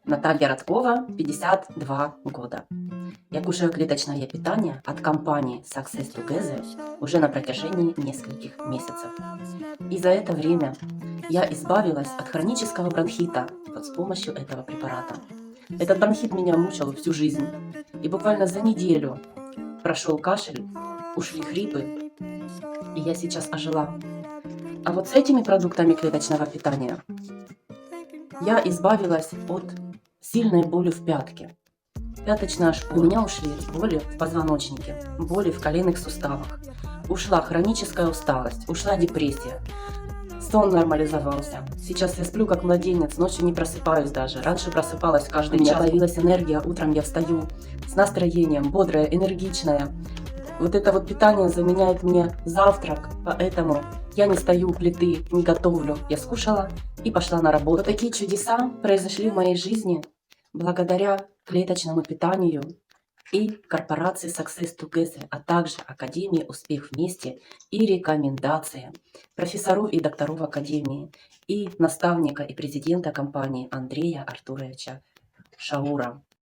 Наталья Радкова, 52 года. Я кушаю клеточное питание от компании Success Together уже на протяжении нескольких месяцев. И за это время я избавилась от хронического бронхита вот с помощью этого препарата. Этот бронхит меня мучил всю жизнь. И буквально за неделю прошел кашель, ушли хрипы, и я сейчас ожила. А вот с этими продуктами клеточного питания я избавилась от сильной боли в пятке. Пяточная шпора. У меня ушли боли в позвоночнике, боли в коленных суставах. Ушла хроническая усталость, ушла депрессия. Сон нормализовался. Сейчас я сплю как младенец, ночью не просыпаюсь даже. Раньше просыпалась каждый час. У меня появилась энергия, утром я встаю с настроением, бодрая, энергичная. Вот это вот питание заменяет мне завтрак, поэтому я не стою у плиты, не готовлю. Я скушала и пошла на работу. Вот такие чудеса произошли в моей жизни благодаря клеточному питанию и корпорации Success Together, а также Академии «Успех вместе» и рекомендациям профессоров и докторов Академии и наставника и президента компании Андрея Артуровича Шаура.